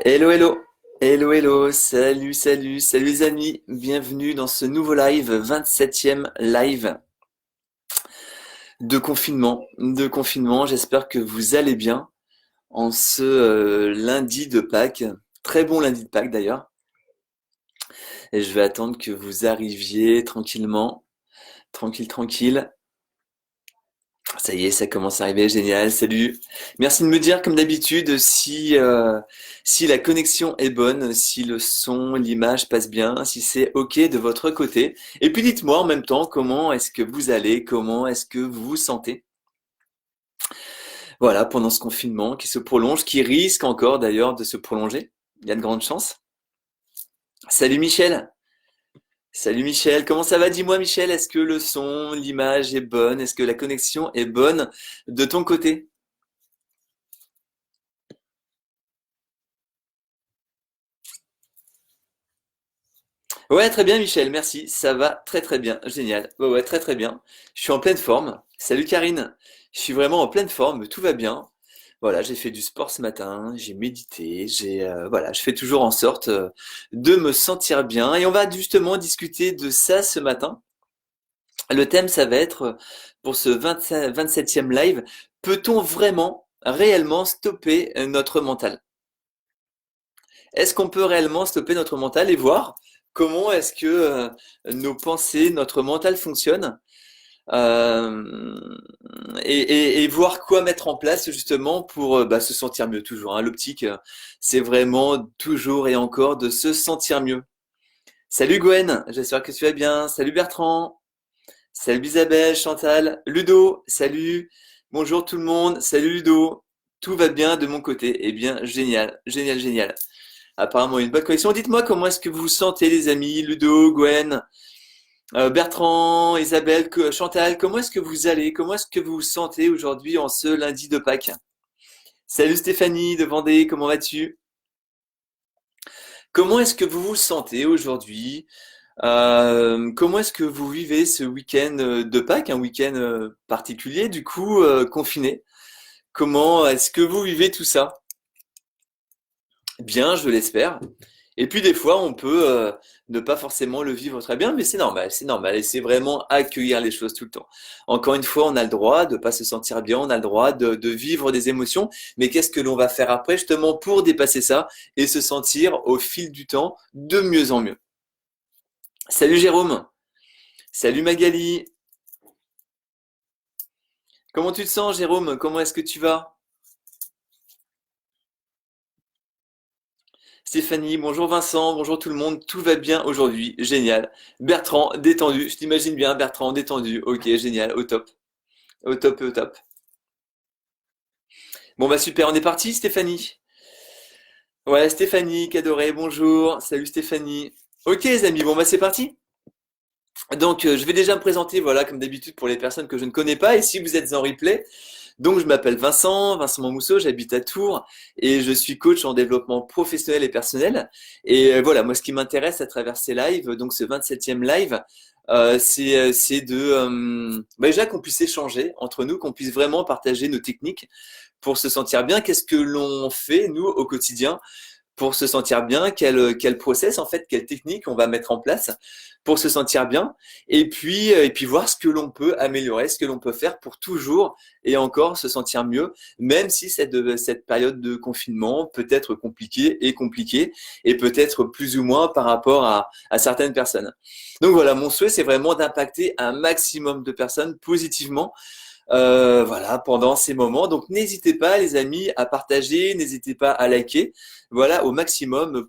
Hello, hello, hello, hello, salut, salut, salut les amis, bienvenue dans ce nouveau live, 27e live de confinement, j'espère que vous allez bien en ce lundi de Pâques, très bon lundi de Pâques d'ailleurs, et je vais attendre que vous arriviez tranquillement, tranquille, tranquille. Ça y est, ça commence à arriver, génial, salut. Merci de me dire, comme d'habitude, si la connexion est bonne, si le son, l'image passe bien, si c'est OK de votre côté. Et puis dites-moi en même temps comment est-ce que vous allez, comment est-ce que vous vous sentez. Voilà, pendant ce confinement qui se prolonge, qui risque encore d'ailleurs de se prolonger. Il y a de grandes chances. Salut Michel. Salut Michel, comment ça va? Dis-moi Michel, est-ce que le son, l'image est bonne? Est-ce que la connexion est bonne de ton côté? Ouais, très bien, Michel, merci. Ça va très très bien. Génial. Ouais, ouais, très très bien. Je suis en pleine forme. Salut Karine. Je suis vraiment en pleine forme. Tout va bien. Voilà, j'ai fait du sport ce matin, j'ai médité, voilà, je fais toujours en sorte de me sentir bien. Et on va justement discuter de ça ce matin. Le thème, ça va être pour ce 27e live, peut-on vraiment, réellement stopper notre mental? Est-ce qu'on peut réellement stopper notre mental et voir comment est-ce que nos pensées, notre mental fonctionne euh, et voir quoi mettre en place justement pour se sentir mieux toujours, hein. L'optique, c'est vraiment toujours et encore de se sentir mieux. Salut Gwen, j'espère que tu vas bien. Salut Bertrand, salut Isabelle, Chantal, Ludo, salut, bonjour tout le monde, salut Ludo. Tout va bien de mon côté. Eh bien, génial, génial, génial. Apparemment, une bonne connexion. Dites-moi comment est-ce que vous vous sentez, les amis, Ludo, Gwen, Bertrand, Isabelle, Chantal, comment est-ce que vous allez? Comment est-ce que vous vous sentez aujourd'hui en ce lundi de Pâques? Salut Stéphanie de Vendée, comment vas-tu? Comment est-ce que vous vous sentez aujourd'hui? Comment est-ce que vous vivez ce week-end de Pâques, un week-end particulier, du coup, confiné? Comment est-ce que vous vivez tout ça? Bien, je l'espère. Et puis des fois, on peut ne pas forcément le vivre très bien, mais c'est normal, et c'est vraiment accueillir les choses tout le temps. Encore une fois, on a le droit de pas se sentir bien, on a le droit de vivre des émotions, mais qu'est-ce que l'on va faire après justement pour dépasser ça et se sentir au fil du temps de mieux en mieux. Salut Jérôme, salut Magali, comment tu te sens Jérôme? Comment est-ce que tu vas? Stéphanie, bonjour Vincent, bonjour tout le monde, tout va bien aujourd'hui, génial. Bertrand, détendu, je t'imagine bien, Bertrand, détendu, ok, génial, au top, au top, au top. Bon bah super, on est parti Stéphanie? Ouais, Stéphanie, Cadoré, bonjour, salut Stéphanie. Ok les amis, bon bah c'est parti. Donc je vais déjà me présenter, voilà, comme d'habitude pour les personnes que je ne connais pas, et si vous êtes en replay, donc je m'appelle Vincent, Vincent Mousseau, j'habite à Tours et je suis coach en développement professionnel et personnel. Et voilà, moi ce qui m'intéresse à travers ces lives, donc ce 27e live, c'est de déjà qu'on puisse échanger entre nous, qu'on puisse vraiment partager nos techniques pour se sentir bien. Qu'est-ce que l'on fait nous au quotidien pour se sentir bien, quel process en fait, quelle technique on va mettre en place pour se sentir bien, et puis voir ce que l'on peut améliorer, ce que l'on peut faire pour toujours et encore se sentir mieux, même si cette période de confinement peut être compliquée, et peut-être plus ou moins par rapport à certaines personnes. Donc voilà, mon souhait, c'est vraiment d'impacter un maximum de personnes positivement voilà, pendant ces moments. Donc n'hésitez pas, les amis, à partager, n'hésitez pas à liker, voilà, au maximum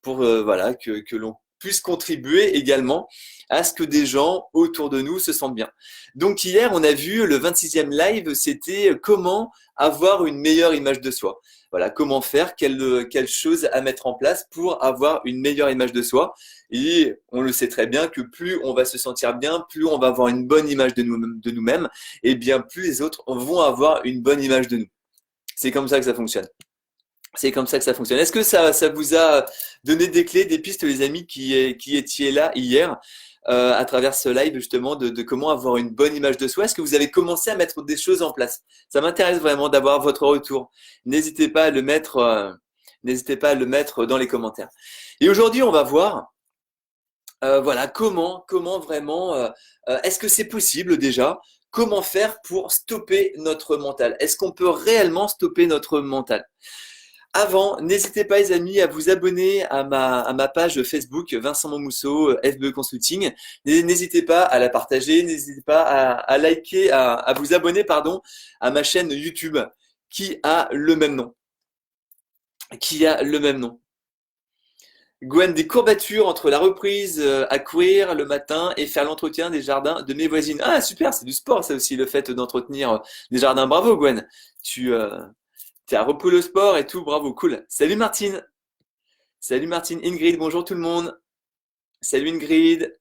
voilà que l'on puisse contribuer également à ce que des gens autour de nous se sentent bien. Donc hier, on a vu le 26e live, c'était comment avoir une meilleure image de soi. Voilà, comment faire, quelle chose à mettre en place pour avoir une meilleure image de soi. Et on le sait très bien que plus on va se sentir bien, plus on va avoir une bonne image de nous-mêmes, et bien plus les autres vont avoir une bonne image de nous. C'est comme ça que ça fonctionne. C'est comme ça que ça fonctionne. Est-ce que ça vous a donné des clés, des pistes, les amis, qui étiez là hier, à travers ce live, justement, de comment avoir une bonne image de soi? Est-ce que vous avez commencé à mettre des choses en place? Ça m'intéresse vraiment d'avoir votre retour. N'hésitez pas à le mettre N'hésitez pas à le mettre dans les commentaires. Et aujourd'hui, on va voir voilà, comment vraiment, est-ce que c'est possible déjà? Comment faire pour stopper notre mental? Est-ce qu'on peut réellement stopper notre mental? Avant, n'hésitez pas les amis à vous abonner à ma page Facebook Vincent Momousseau, FBE Consulting. N'hésitez pas à la partager, n'hésitez pas à liker, à vous abonner pardon, à ma chaîne YouTube qui a le même nom. Qui a le même nom. Gwen, des courbatures entre la reprise à courir le matin et faire l'entretien des jardins de mes voisines. Ah super, c'est du sport ça aussi, le fait d'entretenir des jardins. Bravo Gwen, tu as repris le sport et tout, bravo, cool. Salut Martine. Salut Martine, Ingrid, bonjour tout le monde. Salut Ingrid.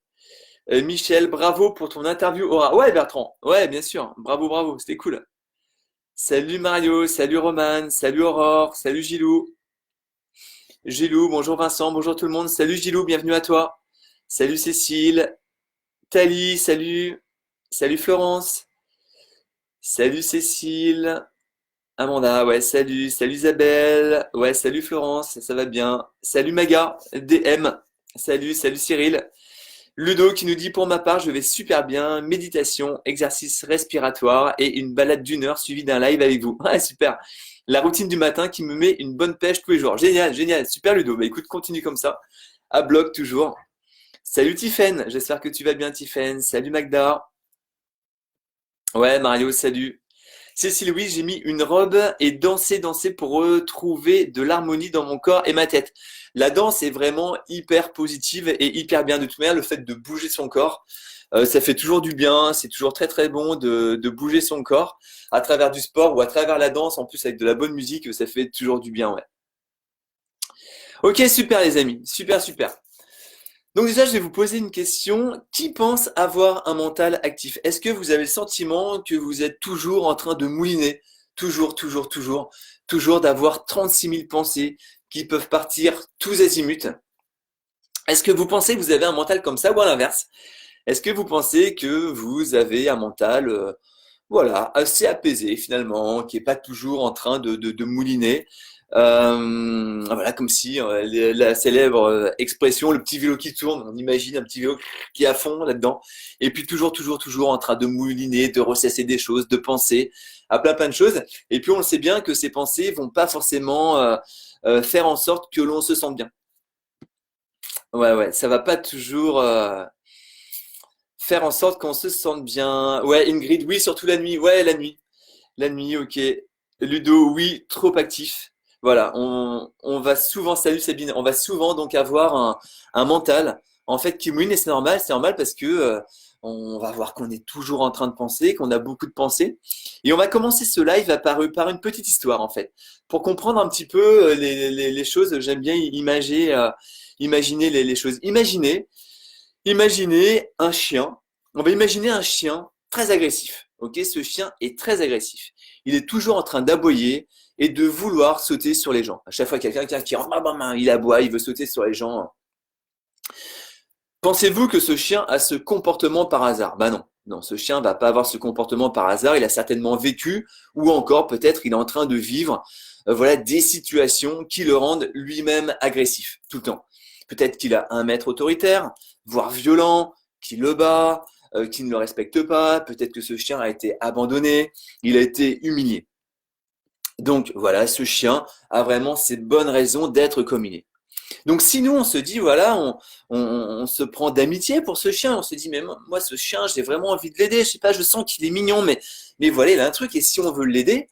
Michel, bravo pour ton interview Aura. Ouais Bertrand, ouais bien sûr, bravo, bravo, c'était cool. Salut Mario, salut Roman, salut Aurore, salut Gilou. Gilou, bonjour Vincent, bonjour tout le monde. Salut Gilou, bienvenue à toi. Salut Cécile. Thalie, salut. Salut Florence. Salut Cécile. Amanda, ouais, salut. Salut Isabelle. Ouais, salut Florence, ça va bien. Salut Maga, DM. Salut Cyril. Ludo qui nous dit pour ma part, je vais super bien. Méditation, exercice respiratoire et une balade d'1 heure suivie d'un live avec vous. Ouais, super. La routine du matin qui me met une bonne pêche tous les jours. Génial, génial. Super Ludo. Bah écoute, continue comme ça. À bloc toujours. Salut Tiffen, j'espère que tu vas bien Tiffen. Salut Magda. Ouais Mario, salut. Cécile, oui, j'ai mis une robe et danser pour retrouver de l'harmonie dans mon corps et ma tête. La danse est vraiment hyper positive et hyper bien de toute manière. Le fait de bouger son corps, ça fait toujours du bien. C'est toujours très très bon de bouger son corps à travers du sport ou à travers la danse. En plus avec de la bonne musique, ça fait toujours du bien, ouais. Ok, super les amis, super super. Donc déjà, je vais vous poser une question. Qui pense avoir un mental actif? Est-ce que vous avez le sentiment que vous êtes toujours en train de mouliner? Toujours d'avoir 36 000 pensées qui peuvent partir tous azimuts. Est-ce que vous pensez que vous avez un mental comme ça ou à l'inverse? Est-ce que vous pensez que vous avez un mental voilà, assez apaisé finalement, qui est pas toujours en train de mouliner. Voilà, comme si la célèbre expression, le petit vélo qui tourne, on imagine un petit vélo qui est à fond là-dedans, et puis toujours en train de mouliner, de ressasser des choses, de penser à plein de choses. Et puis on le sait bien que ces pensées vont pas forcément faire en sorte que l'on se sente bien. Ouais, ça va pas toujours faire en sorte qu'on se sente bien. Ouais, Ingrid, oui, surtout la nuit. Ouais, la nuit. La nuit, ok. Ludo, oui, trop actif. Voilà, on va souvent, salut Sabine, on va souvent donc avoir un mental en fait qui mouline et c'est normal parce que on va voir qu'on est toujours en train de penser, qu'on a beaucoup de pensées. Et on va commencer ce live par une petite histoire en fait. Pour comprendre un petit peu les choses, j'aime bien imaginer les choses. Imaginez un chien. On va imaginer un chien très agressif. Ok, ce chien est très agressif. Il est toujours en train d'aboyer et de vouloir sauter sur les gens. À chaque fois qu'il y a quelqu'un qui rentre, il aboie, il veut sauter sur les gens. Pensez-vous que ce chien a ce comportement par hasard? Bah non. Non, ce chien va pas avoir ce comportement par hasard. Il a certainement vécu, ou encore peut-être il est en train de vivre, voilà, des situations qui le rendent lui-même agressif tout le temps. Peut-être qu'il a un maître autoritaire, voire violent, qui le bat, qui ne le respecte pas. Peut-être que ce chien a été abandonné, il a été humilié. Donc voilà, ce chien a vraiment ses bonnes raisons d'être comme il est. Donc si nous on se dit voilà, on se prend d'amitié pour ce chien, on se dit mais moi ce chien j'ai vraiment envie de l'aider, je sais pas, je sens qu'il est mignon, mais voilà il a un truc et si on veut l'aider,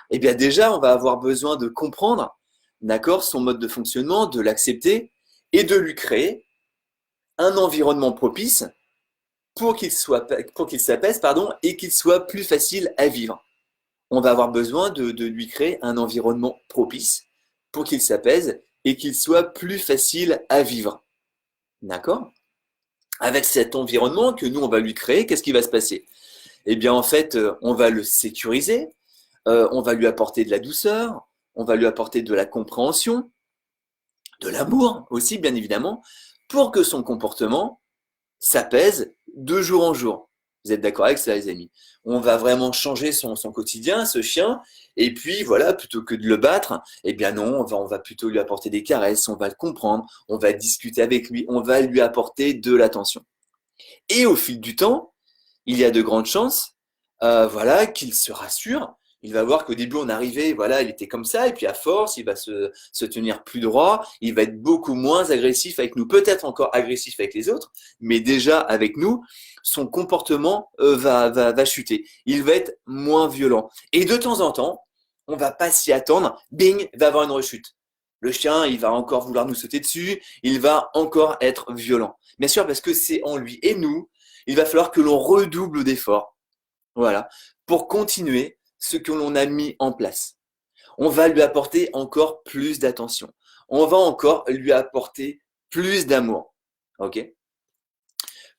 eh bien déjà on va avoir besoin de comprendre, d'accord, son mode de fonctionnement, de l'accepter et de lui créer un environnement propice pour qu'il s'apaise pardon et qu'il soit plus facile à vivre. On va avoir besoin de lui créer un environnement propice pour qu'il s'apaise et qu'il soit plus facile à vivre. D'accord? Avec cet environnement que nous, on va lui créer, qu'est-ce qui va se passer? Eh bien, en fait, on va le sécuriser, on va lui apporter de la douceur, on va lui apporter de la compréhension, de l'amour aussi, bien évidemment, pour que son comportement s'apaise de jour en jour. Vous êtes d'accord avec ça, les amis? On va vraiment changer son quotidien, ce chien, et puis voilà, plutôt que de le battre, eh bien non, on va plutôt lui apporter des caresses, on va le comprendre, on va discuter avec lui, on va lui apporter de l'attention. Et au fil du temps, il y a de grandes chances, voilà, qu'il se rassure. Il va voir qu'au début, on arrivait, voilà, il était comme ça, et puis à force, il va se tenir plus droit, il va être beaucoup moins agressif avec nous, peut-être encore agressif avec les autres, mais déjà avec nous, son comportement va chuter. Il va être moins violent. Et de temps en temps, on va pas s'y attendre, bing, il va avoir une rechute. Le chien, il va encore vouloir nous sauter dessus, il va encore être violent. Bien sûr, parce que c'est en lui. Et nous, il va falloir que l'on redouble d'efforts, voilà, pour continuer ce que l'on a mis en place. On va lui apporter encore plus d'attention. On va encore lui apporter plus d'amour. Ok?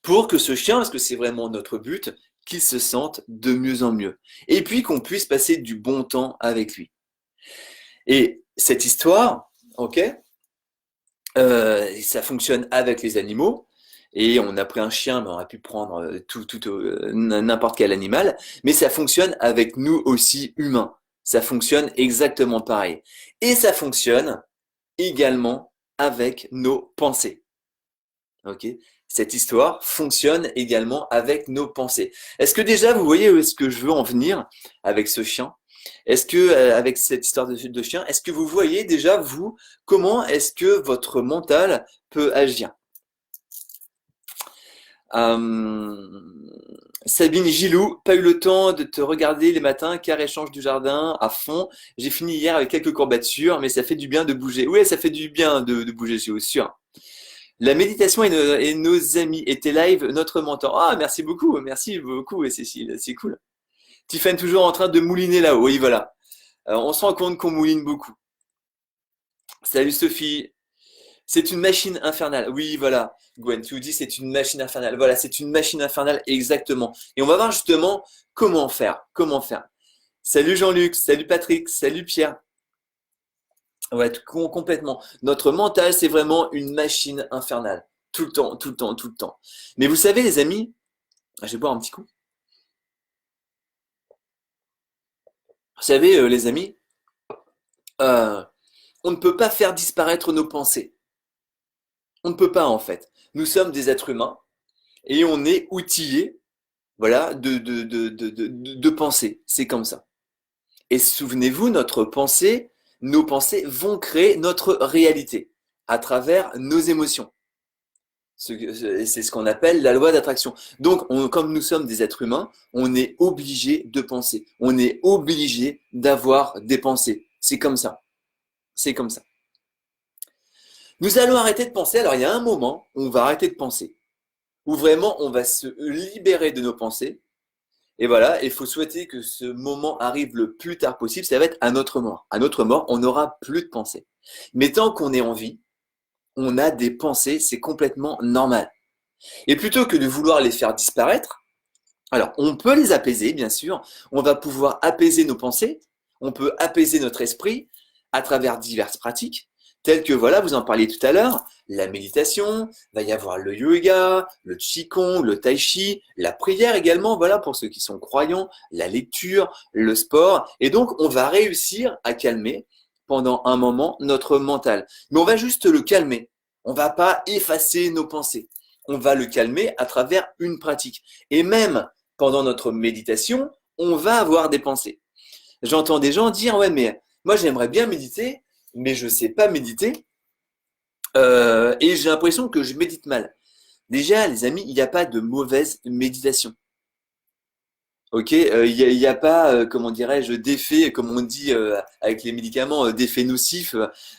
Pour que ce chien, parce que c'est vraiment notre but, qu'il se sente de mieux en mieux. Et puis qu'on puisse passer du bon temps avec lui. Et cette histoire, ok, ça fonctionne avec les animaux. Et on a pris un chien, mais on aurait pu prendre n'importe quel animal. Mais ça fonctionne avec nous aussi humains. Ça fonctionne exactement pareil. Et ça fonctionne également avec nos pensées. Ok? Cette histoire fonctionne également avec nos pensées. Est-ce que déjà vous voyez où est-ce que je veux en venir avec ce chien? Est-ce que avec cette histoire de chien, est-ce que vous voyez déjà vous comment est-ce que votre mental peut agir? Euh, Sabine Gilou, pas eu le temps de te regarder les matins car échange du jardin à fond. J'ai fini hier avec quelques courbatures, mais ça fait du bien de bouger. Oui, ça fait du bien de bouger, je suis sûr. La méditation et nos amis étaient live, notre mentor. Ah, merci beaucoup, Cécile, c'est cool. Tiffany toujours en train de mouliner là-haut, oui, voilà. On se rend compte qu'on mouline beaucoup. Salut Sophie, c'est une machine infernale. Oui, voilà. Gwen, tu dis c'est une machine infernale. Voilà, c'est une machine infernale, exactement. Et on va voir justement comment faire. Comment faire. Salut Jean-Luc, salut Patrick, salut Pierre. Ouais, complètement. Notre mental, c'est vraiment une machine infernale. Tout le temps, tout le temps, tout le temps. Mais vous savez, les amis, je vais boire un petit coup. Vous savez, les amis, euh, on ne peut pas faire disparaître nos pensées. On ne peut pas, en fait. Nous sommes des êtres humains et on est outillés, voilà, de penser. C'est comme ça. Et souvenez-vous, nos pensées vont créer notre réalité à travers nos émotions. C'est ce qu'on appelle la loi d'attraction. Donc, comme nous sommes des êtres humains, on est obligé de penser. On est obligé d'avoir des pensées. C'est comme ça. C'est comme ça. Nous allons arrêter de penser. Alors, il y a un moment où on va arrêter de penser, où vraiment on va se libérer de nos pensées. Et voilà, il faut souhaiter que ce moment arrive le plus tard possible. Ça va être à notre mort. À notre mort, on n'aura plus de pensées. Mais tant qu'on est en vie, on a des pensées, c'est complètement normal. Et plutôt que de vouloir les faire disparaître, alors on peut les apaiser, bien sûr. On va pouvoir apaiser nos pensées. On peut apaiser notre esprit à travers diverses pratiques, telles que, voilà, vous en parliez tout à l'heure, la méditation, va y avoir le yoga, le qigong, le tai chi, la prière également, voilà, pour ceux qui sont croyants, la lecture, le sport. Et donc, on va réussir à calmer pendant un moment notre mental. Mais on va juste le calmer. On va pas effacer nos pensées. On va le calmer à travers une pratique. Et même pendant notre méditation, on va avoir des pensées. J'entends des gens dire, ouais, mais moi j'aimerais bien méditer, mais je ne sais pas méditer, et j'ai l'impression que je médite mal. Déjà, les amis, il n'y a pas de mauvaise méditation. Ok, il y a pas, comment dirais-je, d'effet, comme on dit avec les médicaments, d'effet nocif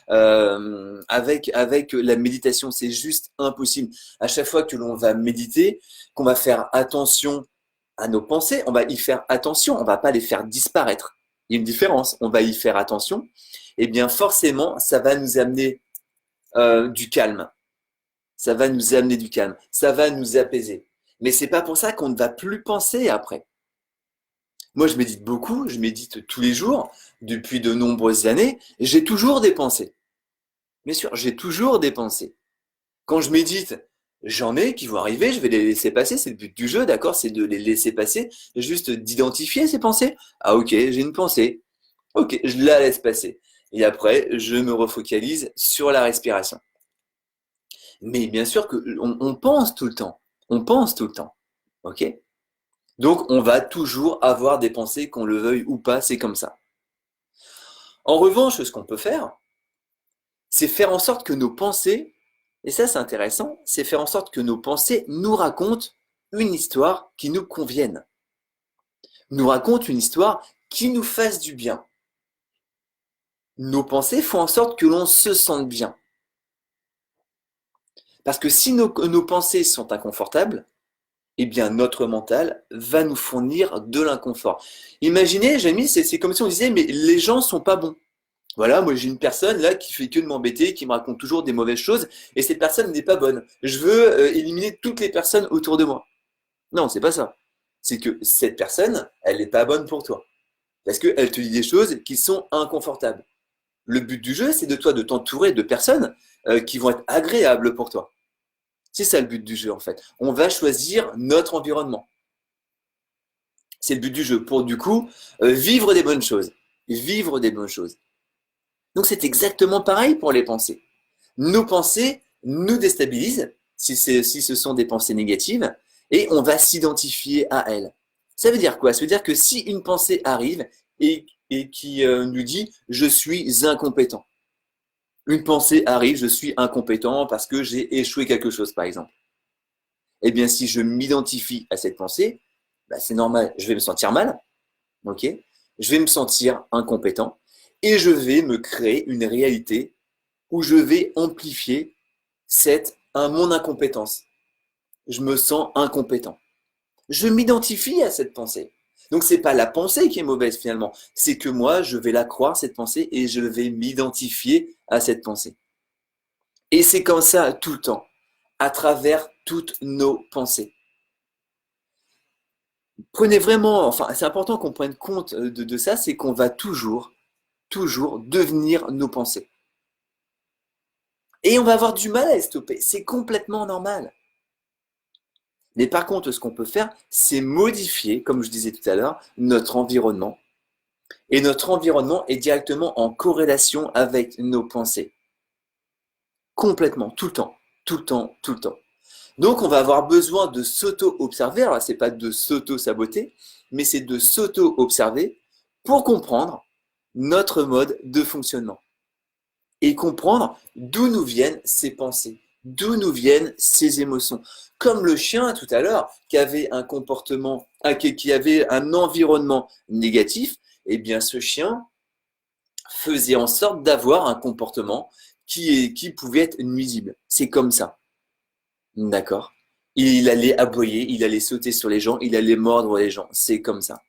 avec la méditation. C'est juste impossible. À chaque fois que l'on va méditer, qu'on va faire attention à nos pensées, on va y faire attention, on va pas les faire disparaître. Il y a une différence, on va y faire attention. Eh bien, forcément, ça va nous amener du calme. Ça va nous amener du calme. Ça va nous apaiser. Mais c'est pas pour ça qu'on ne va plus penser après. Moi, je médite beaucoup, je médite tous les jours, depuis de nombreuses années, et j'ai toujours des pensées. Bien sûr, j'ai toujours des pensées. Quand je médite, J'en ai qui vont arriver, je vais les laisser passer, c'est le but du jeu, d'accord? C'est de les laisser passer, juste d'identifier ces pensées. Ah ok, j'ai une pensée. Ok, je la laisse passer. Et après, je me refocalise sur la respiration. Mais bien sûr que on pense tout le temps. On pense tout le temps. Ok? Donc on va toujours avoir des pensées, qu'on le veuille ou pas, c'est comme ça. En revanche, ce qu'on peut faire, c'est faire en sorte que nos pensées, et ça c'est intéressant, c'est faire en sorte que nos pensées nous racontent une histoire qui nous convienne, nous racontent une histoire qui nous fasse du bien. Nos pensées font en sorte que l'on se sente bien. Parce que si nos pensées sont inconfortables, eh bien notre mental va nous fournir de l'inconfort. Imaginez, Jamie, c'est comme si on disait, mais les gens sont pas bons. Voilà, moi j'ai une personne là qui fait que de m'embêter, qui me raconte toujours des mauvaises choses, et cette personne n'est pas bonne. Je veux éliminer toutes les personnes autour de moi. Non, c'est pas ça. C'est que cette personne, elle n'est pas bonne pour toi. Parce qu'elle te dit des choses qui sont inconfortables. Le but du jeu, c'est de toi de t'entourer de personnes qui vont être agréables pour toi. C'est ça le but du jeu en fait. On va choisir notre environnement. C'est le but du jeu pour du coup vivre des bonnes choses. Vivre des bonnes choses. Donc c'est exactement pareil pour les pensées. Nos pensées nous déstabilisent si ce sont des pensées négatives et on va s'identifier à elles. Ça veut dire quoi? Ça veut dire que si une pensée arrive et qui nous dit je suis incompétent. Une pensée arrive, je suis incompétent parce que j'ai échoué quelque chose par exemple. Eh bien si je m'identifie à cette pensée, bah, c'est normal, je vais me sentir mal, ok? Je vais me sentir incompétent et je vais me créer une réalité où je vais amplifier mon incompétence. Je me sens incompétent. Je m'identifie à cette pensée. Donc c'est pas la pensée qui est mauvaise finalement, c'est que moi je vais la croire cette pensée et je vais m'identifier à cette pensée. Et c'est comme ça tout le temps, à travers toutes nos pensées. Prenez vraiment, enfin c'est important qu'on prenne compte de ça, c'est qu'on va toujours devenir nos pensées. Et on va avoir du mal à les stopper, c'est complètement normal. Mais par contre, ce qu'on peut faire, c'est modifier, comme je disais tout à l'heure, notre environnement. Et notre environnement est directement en corrélation avec nos pensées. Complètement, tout le temps, tout le temps, tout le temps. Donc, on va avoir besoin de s'auto-observer. Alors, c'est pas de s'auto-saboter, mais c'est de s'auto-observer pour comprendre notre mode de fonctionnement et comprendre d'où nous viennent ces pensées, d'où nous viennent ces émotions. Comme le chien tout à l'heure, qui avait un comportement, qui avait un environnement négatif, eh bien ce chien faisait en sorte d'avoir un comportement qui pouvait être nuisible. C'est comme ça. D'accord? Il allait aboyer, il allait sauter sur les gens, il allait mordre les gens. C'est comme ça.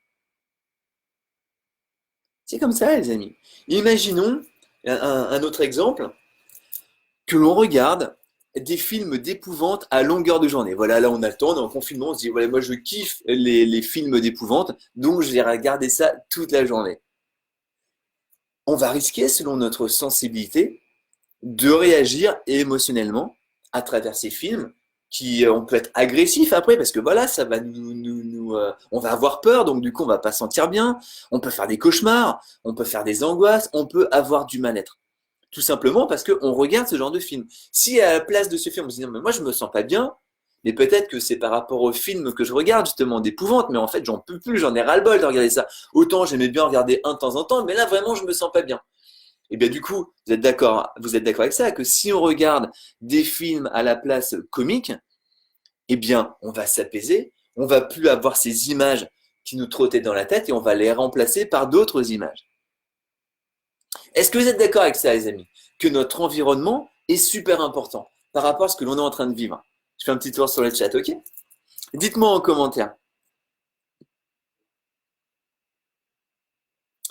C'est comme ça, les amis. Imaginons un autre exemple, que l'on regarde des films d'épouvante à longueur de journée. Voilà, là on a le temps, on est en confinement, on se dit, voilà, moi je kiffe les films d'épouvante, donc je vais regarder ça toute la journée. On va risquer, selon notre sensibilité, de réagir émotionnellement à travers ces films qui on peut être agressif après parce que voilà ça va on va avoir peur donc du coup on va pas se sentir bien, on peut faire des cauchemars, on peut faire des angoisses, on peut avoir du mal-être. Tout simplement parce qu'on regarde ce genre de film. Si à la place de ce film, on se dit non, mais moi je me sens pas bien, mais peut-être que c'est par rapport au film que je regarde justement d'épouvante, mais en fait j'en peux plus, j'en ai ras-le-bol de regarder ça. Autant j'aimais bien regarder un de temps en temps, mais là vraiment je me sens pas bien. Et bien du coup, vous êtes d'accord avec ça, que si on regarde des films à la place comique, eh bien on va s'apaiser, on va plus avoir ces images qui nous trottaient dans la tête et on va les remplacer par d'autres images. Est-ce que vous êtes d'accord avec ça, les amis? Que notre environnement est super important par rapport à ce que l'on est en train de vivre. Je fais un petit tour sur le chat, ok? Dites-moi en commentaire.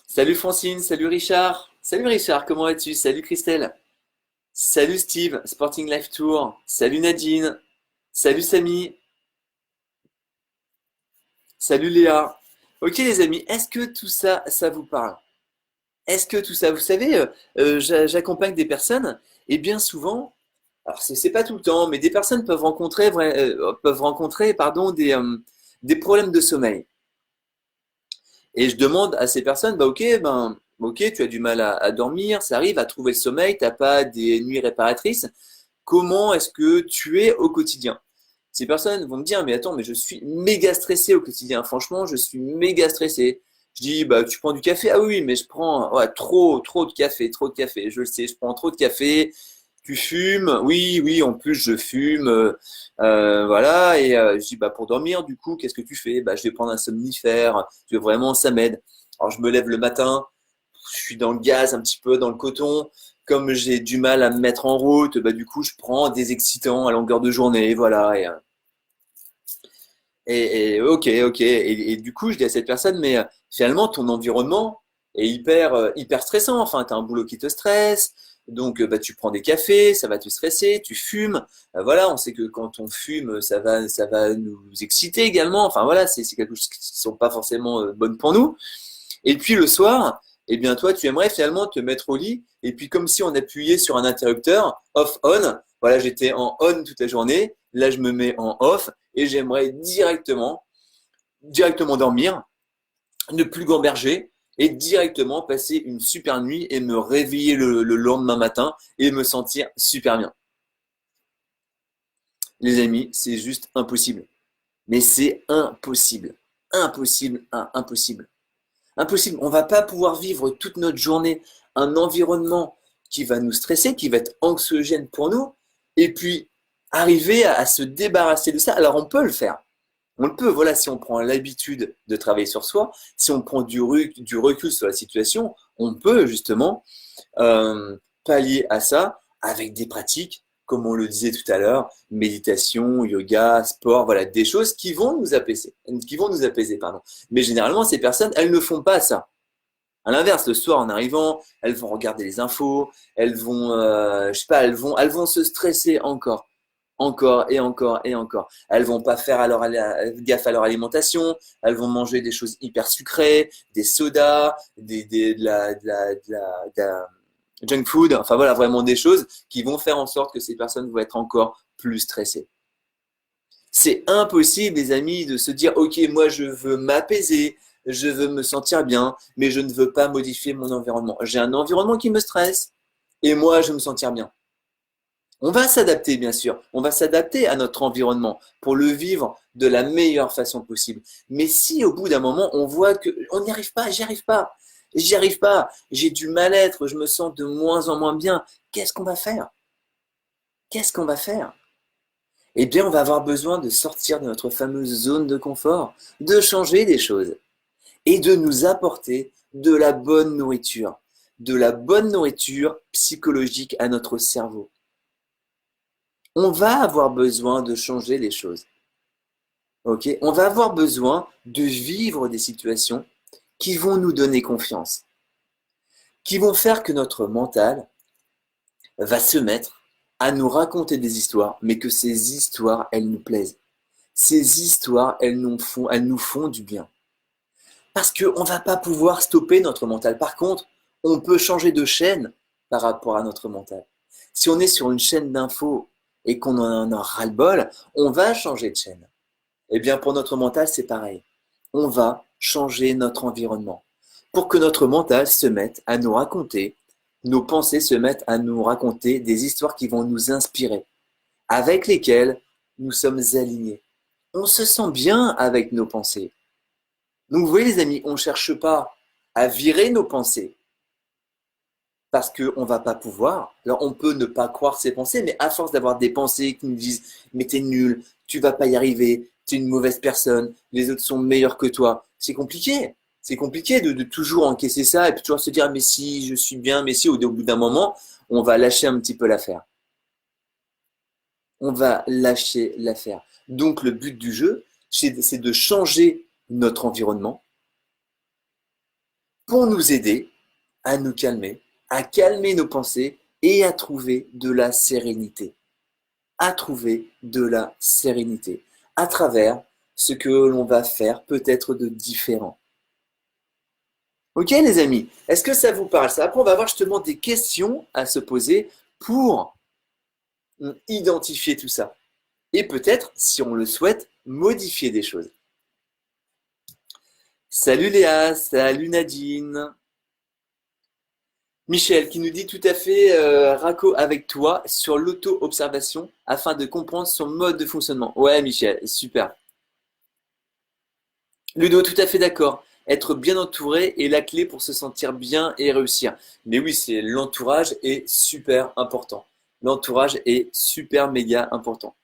Salut Francine, salut Richard. Salut Richard, comment vas-tu? Salut Christelle. Salut Steve, Sporting Life Tour. Salut Nadine. Salut Samy. Salut Léa. Ok les amis, est-ce que tout ça, ça vous parle? Est-ce que tout ça, vous savez, j'accompagne des personnes et bien souvent, Alors c'est pas tout le temps, mais des personnes peuvent rencontrer pardon, des problèmes de sommeil. Et je demande à ces personnes, bah ok, tu as du mal à dormir, ça arrive à trouver le sommeil, t'as pas des nuits réparatrices. Comment est-ce que tu es au quotidien? Ces personnes vont me dire, mais attends, mais je suis méga stressé au quotidien. Franchement, je suis méga stressé. Je dis, bah, tu prends du café? Ah oui, mais je prends ouais, trop de café, trop de café. Je le sais, je prends trop de café. Tu fumes? Oui, oui, en plus, je fume. Voilà. Et je dis, bah, pour dormir, du coup, qu'est-ce que tu fais? Bah, je vais prendre un somnifère. Vraiment, ça m'aide. Alors, je me lève le matin. Je suis dans le gaz, un petit peu dans le coton. Comme j'ai du mal à me mettre en route, bah, du coup, je prends des excitants à longueur de journée. Voilà. Et ok. Et du coup, je dis à cette personne, mais finalement, ton environnement est hyper stressant. Enfin, tu as un boulot qui te stresse, donc bah, tu prends des cafés, ça va te stresser, tu fumes. Voilà, on sait que quand on fume, ça va nous exciter également. Enfin voilà, c'est quelque chose qui ne sont pas forcément bonnes pour nous. Et puis le soir, eh bien toi, tu aimerais finalement te mettre au lit, et puis comme si on appuyait sur un interrupteur, off-on, voilà, j'étais en on toute la journée, là je me mets en off, et j'aimerais directement dormir, ne plus gamberger, et directement passer une super nuit et me réveiller le lendemain matin et me sentir super bien. Les amis, c'est juste impossible. Mais c'est impossible. Impossible, impossible. Impossible. On va pas pouvoir vivre toute notre journée un environnement qui va nous stresser, qui va être anxiogène pour nous, et puis arriver à se débarrasser de ça. Alors on peut le faire. On le peut, voilà, si on prend l'habitude de travailler sur soi, si on prend du recul sur la situation, on peut justement pallier à ça avec des pratiques, comme on le disait tout à l'heure, méditation, yoga, sport, voilà, des choses qui vont nous apaiser, pardon. Mais généralement, ces personnes, elles ne font pas ça. À l'inverse, le soir en arrivant, elles vont regarder les infos, elles vont, je sais pas, elles vont se stresser encore et encore et encore. Elles vont pas faire gaffe à leur alimentation. Elles vont manger des choses hyper sucrées, des sodas, de la junk food. Enfin voilà, vraiment des choses qui vont faire en sorte que ces personnes vont être encore plus stressées. C'est impossible, les amis, de se dire, OK, moi, je veux m'apaiser, je veux me sentir bien, mais je ne veux pas modifier mon environnement. J'ai un environnement qui me stresse et moi, je veux me sentir bien. On va s'adapter, bien sûr. On va s'adapter à notre environnement pour le vivre de la meilleure façon possible. Mais si au bout d'un moment, on voit que on n'y arrive pas, j'y arrive pas, j'ai du mal-être, je me sens de moins en moins bien, qu'est-ce qu'on va faire? Qu'est-ce qu'on va faire? Eh bien, on va avoir besoin de sortir de notre fameuse zone de confort, de changer des choses et de nous apporter de la bonne nourriture psychologique à notre cerveau. On va avoir besoin de changer les choses. Ok? On va avoir besoin de vivre des situations qui vont nous donner confiance, qui vont faire que notre mental va se mettre à nous raconter des histoires, mais que ces histoires, elles nous plaisent. Ces histoires, elles nous font du bien. Parce qu'on ne va pas pouvoir stopper notre mental. Par contre, on peut changer de chaîne par rapport à notre mental. Si on est sur une chaîne d'infos et qu'on en a ras-le-bol, on va changer de chaîne. Eh bien, pour notre mental, c'est pareil. On va changer notre environnement pour que notre mental se mette à nous raconter, nos pensées se mettent à nous raconter des histoires qui vont nous inspirer, avec lesquelles nous sommes alignés. On se sent bien avec nos pensées. Donc, vous voyez, les amis, on ne cherche pas à virer nos pensées parce qu'on ne va pas pouvoir. Alors, on peut ne pas croire ses pensées, mais à force d'avoir des pensées qui nous disent mais t'es nul, tu vas pas y arriver, t'es une mauvaise personne, les autres sont meilleurs que toi, c'est compliqué. C'est compliqué de toujours encaisser ça et puis toujours se dire mais si, je suis bien, mais si, au bout d'un moment, on va lâcher un petit peu l'affaire. On va lâcher l'affaire. Donc, le but du jeu, c'est de changer notre environnement pour nous aider à nous calmer, à calmer nos pensées et à trouver de la sérénité. À trouver de la sérénité à travers ce que l'on va faire peut-être de différent. Ok les amis, est-ce que ça vous parle ça? Après on va avoir justement des questions à se poser pour identifier tout ça. Et peut-être, si on le souhaite, modifier des choses. Salut Léa, salut Nadine. Michel qui nous dit tout à fait raccord avec toi sur l'auto-observation afin de comprendre son mode de fonctionnement. Ouais Michel, super. Ludo, tout à fait d'accord. Être bien entouré est la clé pour se sentir bien et réussir. Mais oui, c'est l'entourage est super important. L'entourage est super méga important.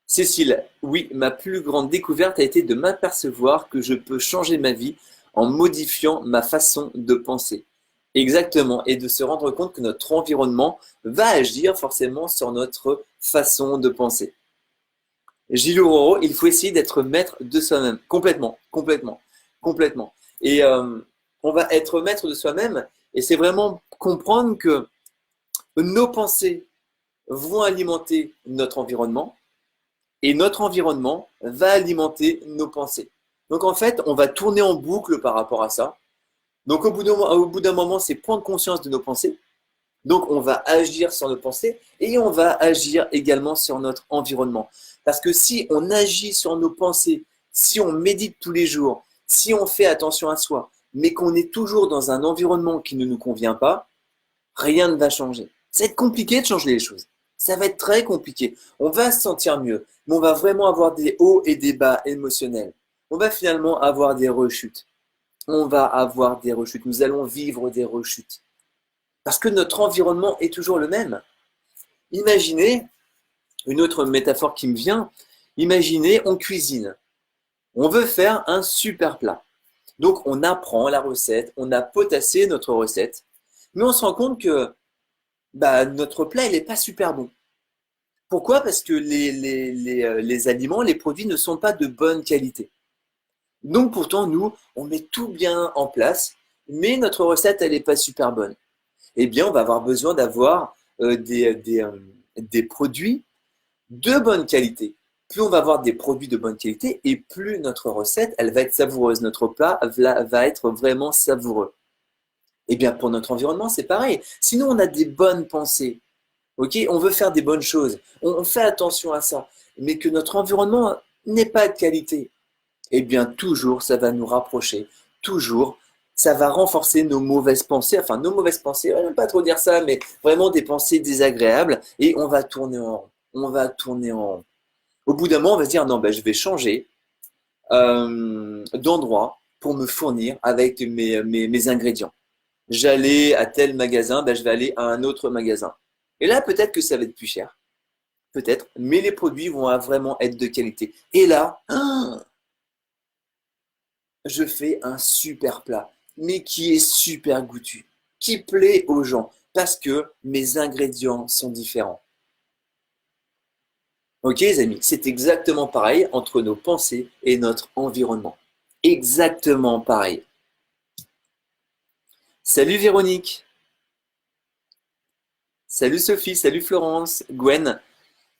Cécile, oui, ma plus grande découverte a été de m'apercevoir que je peux changer ma vie en modifiant ma façon de penser. Exactement, et de se rendre compte que notre environnement va agir forcément sur notre façon de penser. Gilles Aurore, il faut essayer d'être maître de soi-même. Complètement, complètement, complètement. Et on va être maître de soi-même, et c'est vraiment comprendre que nos pensées vont alimenter notre environnement, et notre environnement va alimenter nos pensées. Donc en fait, on va tourner en boucle par rapport à ça. Donc au bout d'un moment, c'est prendre conscience de nos pensées. Donc on va agir sur nos pensées et on va agir également sur notre environnement. Parce que si on agit sur nos pensées, si on médite tous les jours, si on fait attention à soi, mais qu'on est toujours dans un environnement qui ne nous convient pas, rien ne va changer. Ça va être compliqué de changer les choses. Ça va être très compliqué. On va se sentir mieux, mais on va vraiment avoir des hauts et des bas émotionnels. On va finalement avoir des rechutes. On va avoir des rechutes. Nous allons vivre des rechutes. Parce que notre environnement est toujours le même. Imaginez, une autre métaphore qui me vient, imaginez, on cuisine. On veut faire un super plat. Donc on apprend la recette, on a potassé notre recette, mais on se rend compte que notre plat, il n'est pas super bon. Pourquoi? Parce que les aliments, les produits ne sont pas de bonne qualité. Donc pourtant, nous, on met tout bien en place, mais notre recette, elle n'est pas super bonne. Eh bien, on va avoir besoin d'avoir des produits de bonne qualité. Plus on va avoir des produits de bonne qualité et plus notre recette, elle va être savoureuse. Notre plat va être vraiment savoureux. Eh bien, pour notre environnement, c'est pareil. Sinon, on a des bonnes pensées. Ok, on veut faire des bonnes choses. On fait attention à ça. Mais que notre environnement n'est pas de qualité. Eh bien, toujours, ça va nous rapprocher. Toujours, ça va renforcer nos mauvaises pensées. Enfin, nos mauvaises pensées, on n'aime pas trop dire ça, mais vraiment des pensées désagréables. Et on va tourner en rond. On va tourner en rond. Au bout d'un moment, on va se dire, non, je vais changer d'endroit pour me fournir avec mes ingrédients. J'allais à tel magasin, je vais aller à un autre magasin. Et là, peut-être que ça va être plus cher. Peut-être, mais les produits vont vraiment être de qualité. Et là, je fais un super plat, mais qui est super goûtu, qui plaît aux gens, parce que mes ingrédients sont différents. Ok les amis, c'est exactement pareil entre nos pensées et notre environnement. Exactement pareil. Salut Véronique, salut Sophie, salut Florence, Gwen.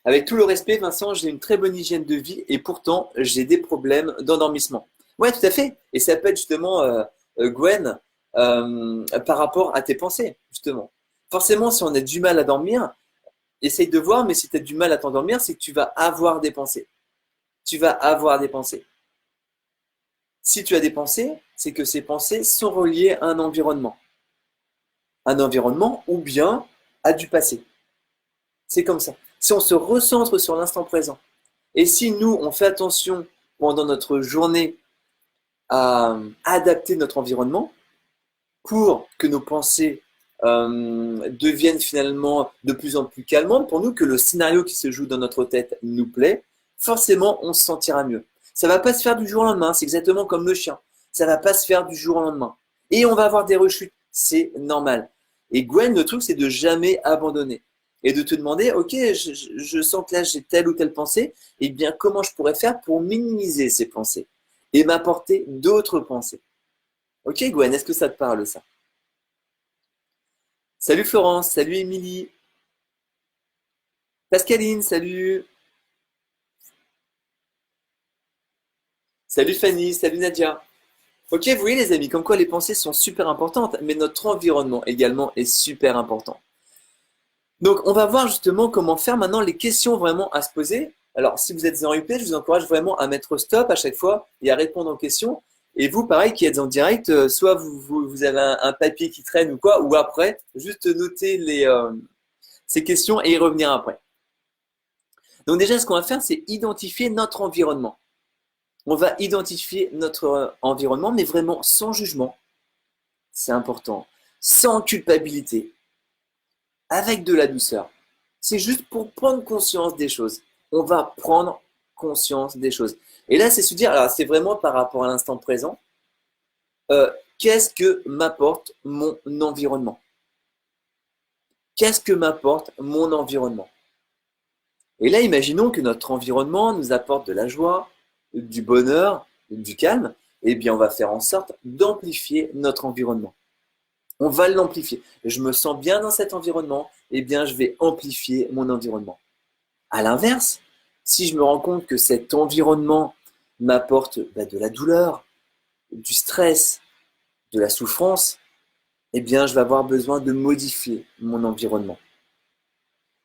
Avec tout le respect, Vincent, j'ai une très bonne hygiène de vie et pourtant j'ai des problèmes d'endormissement. Ouais, tout à fait. Et ça peut être justement, Gwen, par rapport à tes pensées, justement. Forcément, si on a du mal à dormir, essaye de voir, mais si tu as du mal à t'endormir, c'est que tu vas avoir des pensées. Tu vas avoir des pensées. Si tu as des pensées, c'est que ces pensées sont reliées à un environnement. Un environnement ou bien à du passé. C'est comme ça. Si on se recentre sur l'instant présent, et si nous, on fait attention pendant notre journée à adapter notre environnement pour que nos pensées deviennent finalement de plus en plus calmantes pour nous, que le scénario qui se joue dans notre tête nous plaît, forcément, on se sentira mieux. Ça va pas se faire du jour au lendemain, c'est exactement comme le chien. Ça va pas se faire du jour au lendemain. Et on va avoir des rechutes, c'est normal. Et Gwen, le truc, c'est de jamais abandonner. Et de te demander, ok, je sens que là j'ai telle ou telle pensée, et bien comment je pourrais faire pour minimiser ces pensées et m'apporter d'autres pensées. Ok Gwen, est-ce que ça te parle ça? Salut Florence, salut Émilie, Pascaline, salut, salut Fanny, salut Nadia. Ok, vous voyez les amis, comme quoi les pensées sont super importantes, mais notre environnement également est super important. Donc, on va voir justement comment faire maintenant les questions vraiment à se poser. Alors, si vous êtes en replay, je vous encourage vraiment à mettre stop à chaque fois et à répondre aux questions. Et vous, pareil, qui êtes en direct, soit vous avez un papier qui traîne ou quoi, ou après, juste noter ces questions et y revenir après. Donc déjà, ce qu'on va faire, c'est identifier notre environnement. On va identifier notre environnement, mais vraiment sans jugement. C'est important. Sans culpabilité. Avec de la douceur. C'est juste pour prendre conscience des choses. On va prendre conscience des choses. Et là, c'est se dire, alors c'est vraiment par rapport à l'instant présent, qu'est-ce que m'apporte mon environnement? Qu'est-ce que m'apporte mon environnement? Et là, imaginons que notre environnement nous apporte de la joie, du bonheur, du calme. Eh bien, on va faire en sorte d'amplifier notre environnement. On va l'amplifier. Je me sens bien dans cet environnement, eh bien, je vais amplifier mon environnement. À l'inverse, si je me rends compte que cet environnement m'apporte de la douleur, du stress, de la souffrance, eh bien, je vais avoir besoin de modifier mon environnement.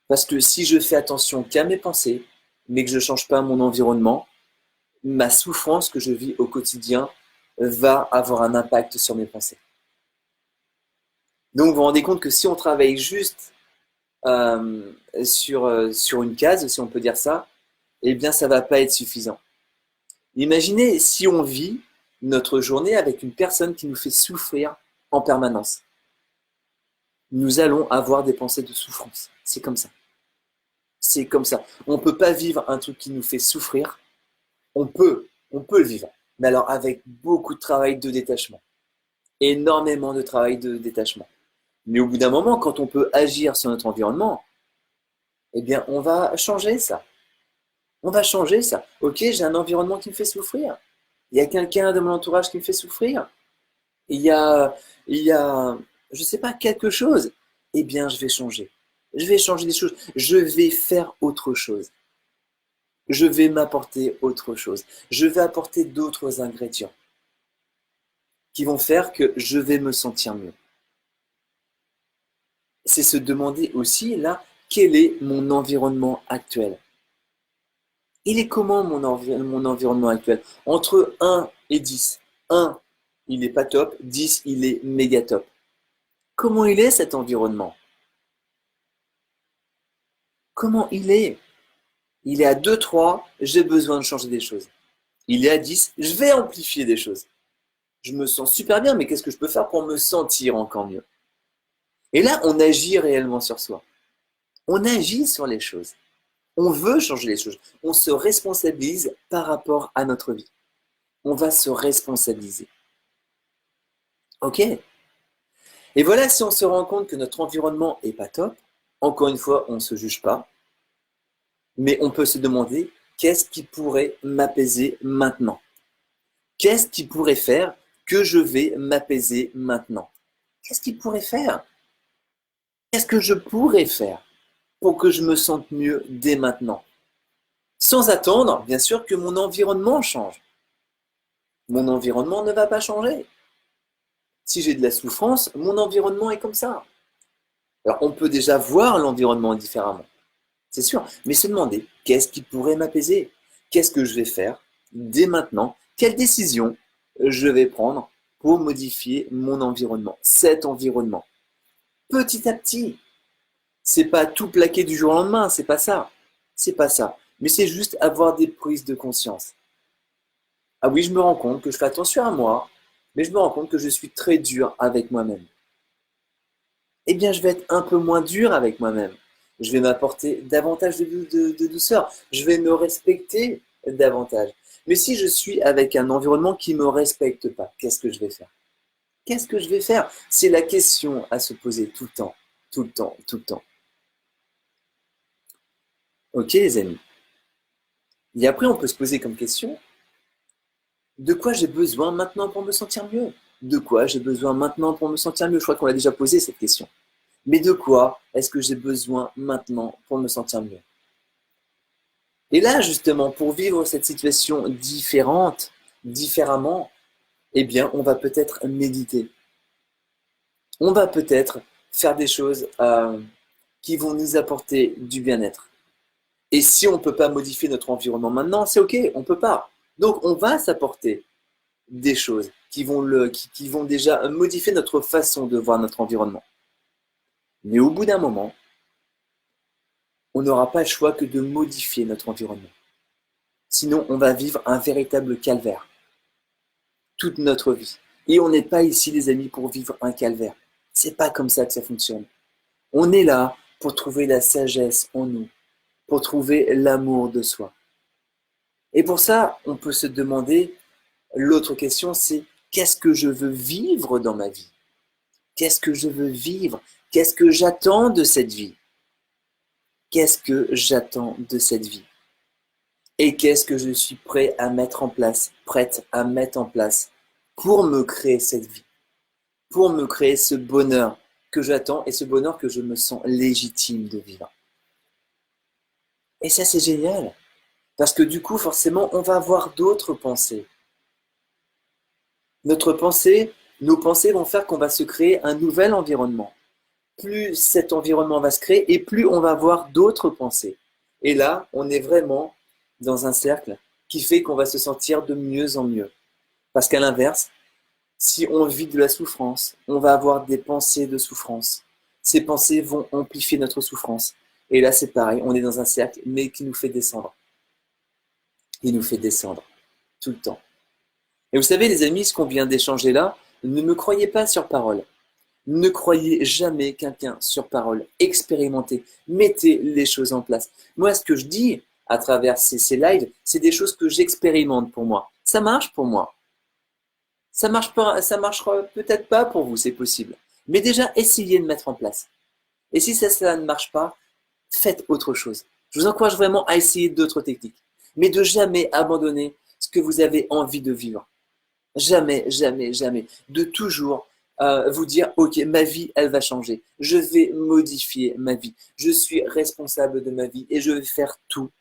Parce que si je fais attention qu'à mes pensées, mais que je ne change pas mon environnement, ma souffrance que je vis au quotidien va avoir un impact sur mes pensées. Donc, vous vous rendez compte que si on travaille juste sur une case, si on peut dire ça, eh bien, ça ne va pas être suffisant. Imaginez si on vit notre journée avec une personne qui nous fait souffrir en permanence. Nous allons avoir des pensées de souffrance. C'est comme ça. C'est comme ça. On ne peut pas vivre un truc qui nous fait souffrir. On peut le vivre. Mais alors avec beaucoup de travail de détachement. Énormément de travail de détachement. Mais au bout d'un moment, quand on peut agir sur notre environnement, eh bien, on va changer ça. On va changer ça. Ok, j'ai un environnement qui me fait souffrir. Il y a quelqu'un de mon entourage qui me fait souffrir. Il y a, je ne sais pas, quelque chose. Eh bien, je vais changer. Je vais changer des choses. Je vais faire autre chose. Je vais m'apporter autre chose. Je vais apporter d'autres ingrédients qui vont faire que je vais me sentir mieux. C'est se demander aussi, là, quel est mon environnement actuel? Il est comment mon environnement actuel? Entre 1 et 10. 1, il n'est pas top. 10, il est méga top. Comment il est cet environnement? Comment il est? Il est à 2, 3, j'ai besoin de changer des choses. Il est à 10, je vais amplifier des choses. Je me sens super bien, mais qu'est-ce que je peux faire pour me sentir encore mieux? Et là, on agit réellement sur soi. On agit sur les choses. On veut changer les choses. On se responsabilise par rapport à notre vie. On va se responsabiliser. Ok? Et voilà, si on se rend compte que notre environnement n'est pas top, encore une fois, on ne se juge pas, mais on peut se demander qu'est-ce qui pourrait m'apaiser maintenant? Qu'est-ce qui pourrait faire que je vais m'apaiser maintenant? Qu'est-ce qui pourrait faire? Qu'est-ce que je pourrais faire pour que je me sente mieux dès maintenant? Sans attendre, bien sûr, que mon environnement change. Mon environnement ne va pas changer. Si j'ai de la souffrance, mon environnement est comme ça. Alors, on peut déjà voir l'environnement différemment, c'est sûr, mais se demander qu'est-ce qui pourrait m'apaiser? Qu'est-ce que je vais faire dès maintenant? Quelle décision je vais prendre pour modifier mon environnement, cet environnement? Petit à petit. C'est pas tout plaquer du jour au lendemain, c'est pas ça. C'est pas ça. Mais c'est juste avoir des prises de conscience. Ah oui, je me rends compte que je fais attention à moi, mais je me rends compte que je suis très dur avec moi-même. Eh bien, je vais être un peu moins dur avec moi-même. Je vais m'apporter davantage de douceur. Je vais me respecter davantage. Mais si je suis avec un environnement qui ne me respecte pas, qu'est-ce que je vais faire? Qu'est-ce que je vais faire? C'est la question à se poser tout le temps, tout le temps, tout le temps. Ok, les amis. Et après, on peut se poser comme question, de quoi j'ai besoin maintenant pour me sentir mieux? De quoi j'ai besoin maintenant pour me sentir mieux? Je crois qu'on l'a déjà posé cette question. Mais de quoi est-ce que j'ai besoin maintenant pour me sentir mieux? Et là, justement, pour vivre cette situation différente, différemment, eh bien, on va peut-être méditer. On va peut-être faire des choses qui vont nous apporter du bien-être. Et si on ne peut pas modifier notre environnement maintenant, c'est OK, on ne peut pas. Donc, on va s'apporter des choses qui vont déjà modifier notre façon de voir notre environnement. Mais au bout d'un moment, on n'aura pas le choix que de modifier notre environnement. Sinon, on va vivre un véritable calvaire toute notre vie. Et on n'est pas ici, les amis, pour vivre un calvaire. C'est pas comme ça que ça fonctionne. On est là pour trouver la sagesse en nous, pour trouver l'amour de soi. Et pour ça, on peut se demander, l'autre question, c'est qu'est-ce que je veux vivre dans ma vie? Qu'est-ce que je veux vivre? Qu'est-ce que j'attends de cette vie? Qu'est-ce que j'attends de cette vie? Et qu'est-ce que je suis prêt à mettre en place, prête à mettre en place pour me créer cette vie, pour me créer ce bonheur que j'attends et ce bonheur que je me sens légitime de vivre. Et ça, c'est génial, parce que du coup, forcément, on va avoir d'autres pensées. Nos pensées vont faire qu'on va se créer un nouvel environnement. Plus cet environnement va se créer et plus on va avoir d'autres pensées. Et là, on est vraiment dans un cercle qui fait qu'on va se sentir de mieux en mieux. Parce qu'à l'inverse, si on vit de la souffrance, on va avoir des pensées de souffrance. Ces pensées vont amplifier notre souffrance. Et là, c'est pareil, on est dans un cercle, mais qui nous fait descendre. Il nous fait descendre tout le temps. Et vous savez, les amis, ce qu'on vient d'échanger là, ne me croyez pas sur parole. Ne croyez jamais quelqu'un sur parole. Expérimentez, mettez les choses en place. Moi, ce que je dis à travers ces lives, c'est des choses que j'expérimente pour moi. Ça marche pour moi. Ça marchera peut-être pas pour vous, c'est possible. Mais déjà, essayez de mettre en place. Et si ça ne marche pas, faites autre chose. Je vous encourage vraiment à essayer d'autres techniques. Mais de jamais abandonner ce que vous avez envie de vivre. Jamais, jamais, jamais. De toujours vous dire, ok, ma vie, elle va changer. Je vais modifier ma vie. Je suis responsable de ma vie et je vais faire tout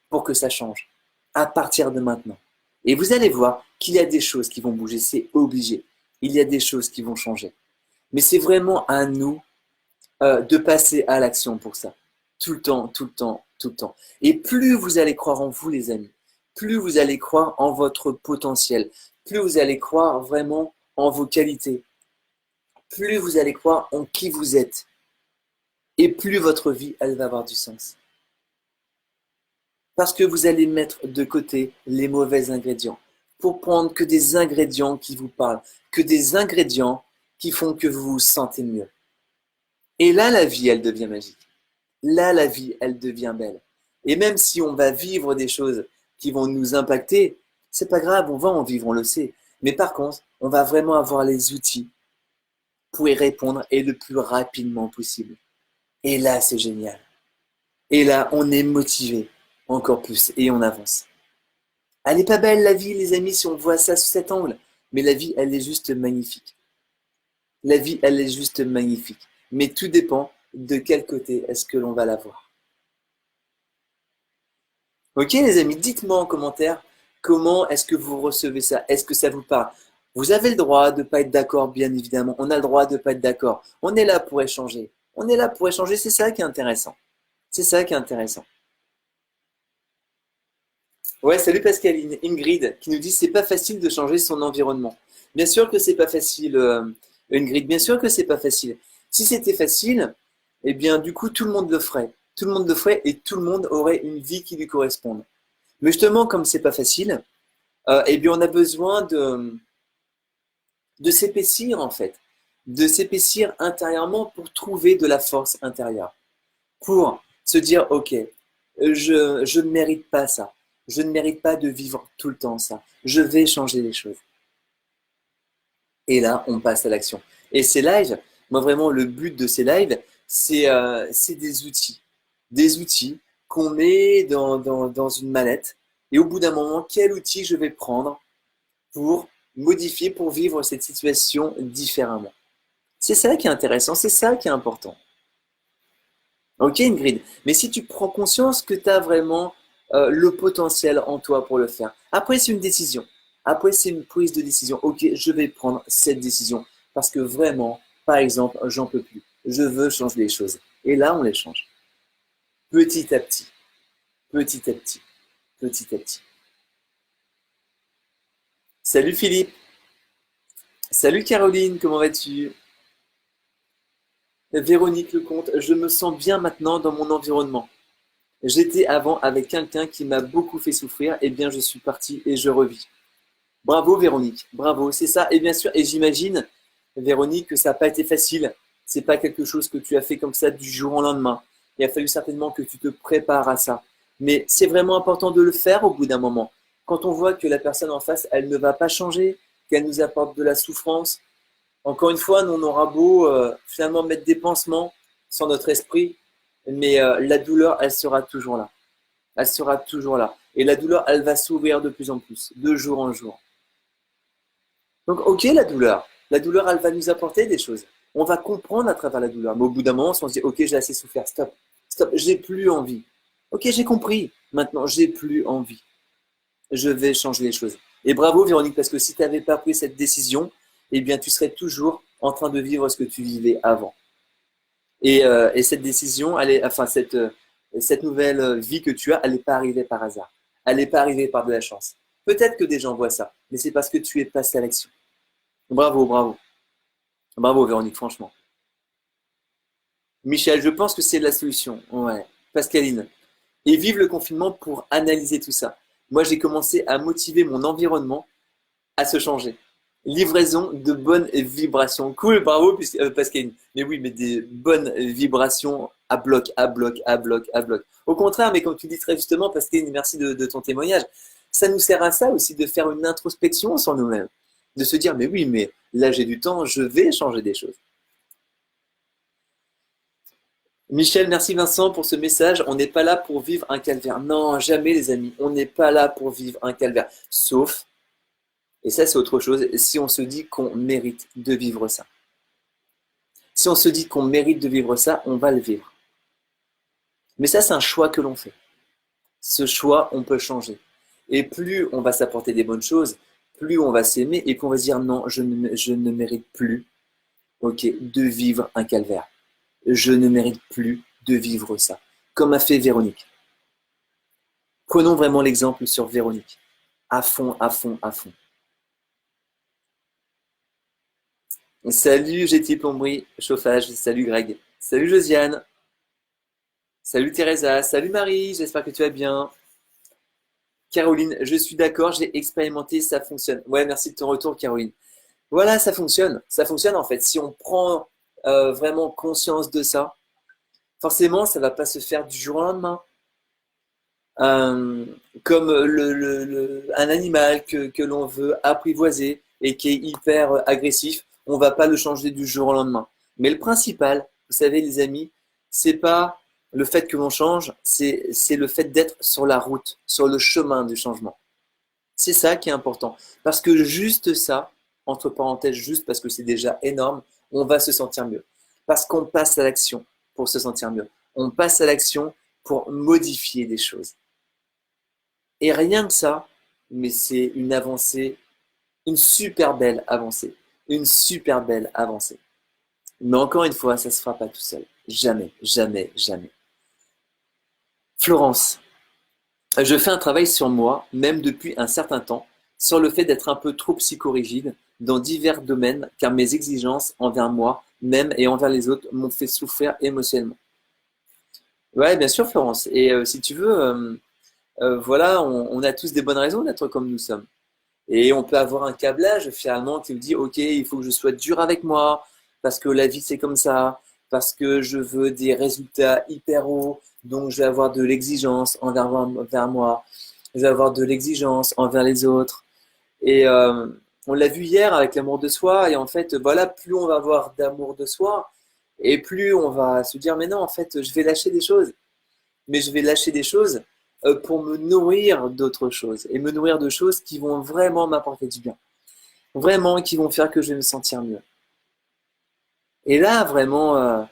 pour que ça change. À partir de maintenant. Et vous allez voir qu'il y a des choses qui vont bouger, c'est obligé. Il y a des choses qui vont changer. Mais c'est vraiment à nous de passer à l'action pour ça. Tout le temps, tout le temps, tout le temps. Et plus vous allez croire en vous, les amis, plus vous allez croire en votre potentiel, plus vous allez croire vraiment en vos qualités, plus vous allez croire en qui vous êtes, et plus votre vie, elle va avoir du sens. Parce que vous allez mettre de côté les mauvais ingrédients, pour prendre que des ingrédients qui vous parlent, que des ingrédients qui font que vous vous sentez mieux. Et là, la vie, elle devient magique. Là, la vie, elle devient belle. Et même si on va vivre des choses qui vont nous impacter, c'est pas grave, on va en vivre, on le sait. Mais par contre, on va vraiment avoir les outils pour y répondre et le plus rapidement possible. Et là, c'est génial. Et là, on est motivé encore plus et on avance. Elle n'est pas belle la vie, les amis, si on voit ça sous cet angle. Mais la vie, elle est juste magnifique. La vie, elle est juste magnifique. Mais tout dépend de quel côté est-ce que l'on va la voir. Ok les amis, dites-moi en commentaire comment est-ce que vous recevez ça. Est-ce que ça vous parle? Vous avez le droit de ne pas être d'accord, bien évidemment. On a le droit de ne pas être d'accord. On est là pour échanger. On est là pour échanger, c'est ça qui est intéressant. C'est ça qui est intéressant. Ouais, salut Pascaline, Ingrid, qui nous dit c'est pas facile de changer son environnement. Bien sûr que c'est pas facile, Ingrid, bien sûr que c'est pas facile. Si c'était facile, eh bien du coup tout le monde le ferait. Tout le monde le ferait et tout le monde aurait une vie qui lui corresponde. Mais justement, comme c'est pas facile, eh bien on a besoin de s'épaissir en fait, de s'épaissir intérieurement pour trouver de la force intérieure, pour se dire ok, je ne mérite pas ça. Je ne mérite pas de vivre tout le temps ça. Je vais changer les choses. Et là, on passe à l'action. Et ces lives, moi vraiment, le but de ces lives, c'est des outils. Des outils qu'on met dans une mallette. Et au bout d'un moment, quel outil je vais prendre pour modifier, pour vivre cette situation différemment. C'est ça qui est intéressant, c'est ça qui est important. Ok Ingrid, mais si tu prends conscience que tu as vraiment le potentiel en toi pour le faire, après c'est une décision, après c'est une prise de décision, ok je vais prendre cette décision parce que vraiment, par exemple, j'en peux plus, je veux changer les choses. Et là, on les change. Petit à petit, petit à petit, petit à petit. Salut Philippe. Salut Caroline, comment vas-tu? Véronique Lecomte, je me sens bien maintenant dans mon environnement. J'étais avant avec quelqu'un qui m'a beaucoup fait souffrir, et bien je suis parti et je revis. Bravo Véronique, bravo, c'est ça. Et bien sûr, et j'imagine, Véronique, que ça n'a pas été facile. C'est pas quelque chose que tu as fait comme ça du jour au lendemain. Il a fallu certainement que tu te prépares à ça. Mais c'est vraiment important de le faire au bout d'un moment. Quand on voit que la personne en face, elle ne va pas changer, qu'elle nous apporte de la souffrance, encore une fois, nous, on aura beau finalement mettre des pansements sur notre esprit, mais la douleur, elle sera toujours là. Elle sera toujours là. Et la douleur, elle va s'ouvrir de plus en plus, de jour en jour. Donc, ok, la douleur. La douleur, elle va nous apporter des choses. On va comprendre à travers la douleur. Mais au bout d'un moment, si on se dit, ok, j'ai assez souffert, stop, stop, j'ai plus envie. Ok, j'ai compris. Maintenant, j'ai plus envie. Je vais changer les choses. Et bravo, Véronique, parce que si tu n'avais pas pris cette décision, eh bien, tu serais toujours en train de vivre ce que tu vivais avant. Et cette décision, cette nouvelle vie que tu as, elle n'est pas arrivée par hasard. Elle n'est pas arrivée par de la chance. Peut-être que des gens voient ça, mais c'est parce que tu es passé à l'action. Bravo, bravo. Bravo, Véronique, franchement. Michel, je pense que c'est la solution. Ouais. Pascaline. Et vive le confinement pour analyser tout ça. Moi, j'ai commencé à motiver mon environnement à se changer. Livraison de bonnes vibrations. Cool, bravo, Pascaline. Mais oui, mais des bonnes vibrations à bloc, à bloc, à bloc, à bloc. Au contraire, mais comme tu dis très justement, Pascaline, merci de ton témoignage. Ça nous sert à ça aussi de faire une introspection sur nous-mêmes. De se dire, mais oui, mais là j'ai du temps, je vais changer des choses. Michel, merci Vincent pour ce message. On n'est pas là pour vivre un calvaire. Non, jamais les amis. On n'est pas là pour vivre un calvaire. Sauf, et ça c'est autre chose, si on se dit qu'on mérite de vivre ça. Si on se dit qu'on mérite de vivre ça, on va le vivre. Mais ça, c'est un choix que l'on fait. Ce choix, on peut changer. Et plus on va s'apporter des bonnes choses, plus on va s'aimer et qu'on va se dire non, je ne mérite plus, ok, de vivre un calvaire. Je ne mérite plus de vivre ça. Comme a fait Véronique. Prenons vraiment l'exemple sur Véronique. À fond, à fond, à fond. Salut GT Plomberie Chauffage. Salut Greg. Salut Josiane. Salut Teresa. Salut Marie. J'espère que tu vas bien. Caroline, je suis d'accord, j'ai expérimenté, ça fonctionne. Ouais, merci de ton retour, Caroline. Voilà, ça fonctionne. Ça fonctionne en fait. Si on prend vraiment conscience de ça, forcément, ça ne va pas se faire du jour au lendemain. Euh, Comme un animal que l'on veut apprivoiser et qui est hyper agressif, on ne va pas le changer du jour au lendemain. Mais le principal, vous savez, les amis, c'est pas le fait que l'on change, c'est le fait d'être sur la route, sur le chemin du changement. C'est ça qui est important. Parce que juste ça, entre parenthèses, juste parce que c'est déjà énorme, on va se sentir mieux. Parce qu'on passe à l'action pour se sentir mieux. On passe à l'action pour modifier des choses. Et rien que ça, mais c'est une avancée, une super belle avancée. Une super belle avancée. Mais encore une fois, ça ne se fera pas tout seul. Jamais, jamais, jamais. Florence, je fais un travail sur moi, même depuis un certain temps, sur le fait d'être un peu trop psychorigide dans divers domaines, car mes exigences envers moi, même et envers les autres, m'ont fait souffrir émotionnellement. Ouais, bien sûr, Florence. Et si tu veux, voilà, on a tous des bonnes raisons d'être comme nous sommes. Et on peut avoir un câblage finalement qui nous dit, OK, il faut que je sois dur avec moi, parce que la vie c'est comme ça, parce que je veux des résultats hyper hauts, donc je vais avoir de l'exigence envers moi, je vais avoir de l'exigence envers les autres. Et on l'a vu hier avec l'amour de soi, et en fait, voilà, plus on va avoir d'amour de soi, et plus on va se dire, mais non, en fait, je vais lâcher des choses, mais je vais lâcher des choses pour me nourrir d'autres choses, et me nourrir de choses qui vont vraiment m'apporter du bien, vraiment, qui vont faire que je vais me sentir mieux. Et là, vraiment,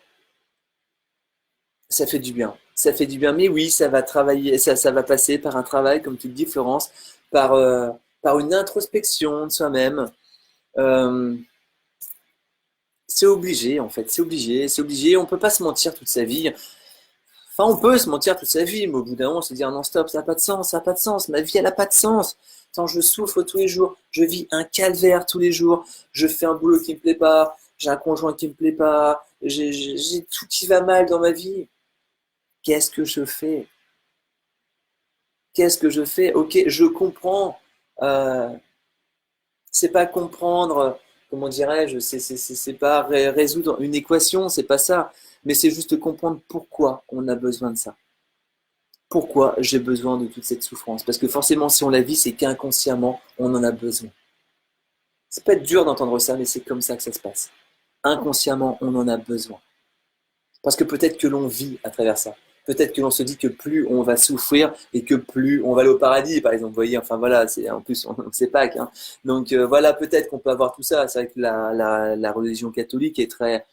ça fait du bien. Ça fait du bien, mais oui, ça va travailler, ça va passer par un travail, comme tu le dis, Florence, par, par une introspection de soi-même, euh, C'est obligé, en fait, c'est obligé. On peut pas se mentir toute sa vie. Enfin, on peut se mentir toute sa vie, mais au bout d'un moment, se dire non, stop, ça n'a pas de sens, ça n'a pas de sens. Ma vie, elle n'a pas de sens. Quand je souffre tous les jours, je vis un calvaire tous les jours, je fais un boulot qui me plaît pas, j'ai un conjoint qui me plaît pas, j'ai tout qui va mal dans ma vie. Qu'est-ce que je fais? Qu'est-ce que je fais? Ok, je comprends. Euh, c'est pas comprendre, comment dirais-je, c'est pas résoudre une équation, c'est pas ça. Mais c'est juste comprendre pourquoi on a besoin de ça. Pourquoi j'ai besoin de toute cette souffrance? Parce que forcément, si on la vit, c'est qu'inconsciemment, on en a besoin. C'est pas dur d'entendre ça, mais c'est comme ça que ça se passe. Inconsciemment, on en a besoin. Parce que peut-être que l'on vit à travers ça. Peut-être que l'on se dit que plus on va souffrir et que plus on va aller au paradis, par exemple. Vous voyez, enfin voilà, c'est en plus, on sait Pâques. Hein. Donc voilà, peut-être qu'on peut avoir tout ça. C'est vrai que la religion catholique est très.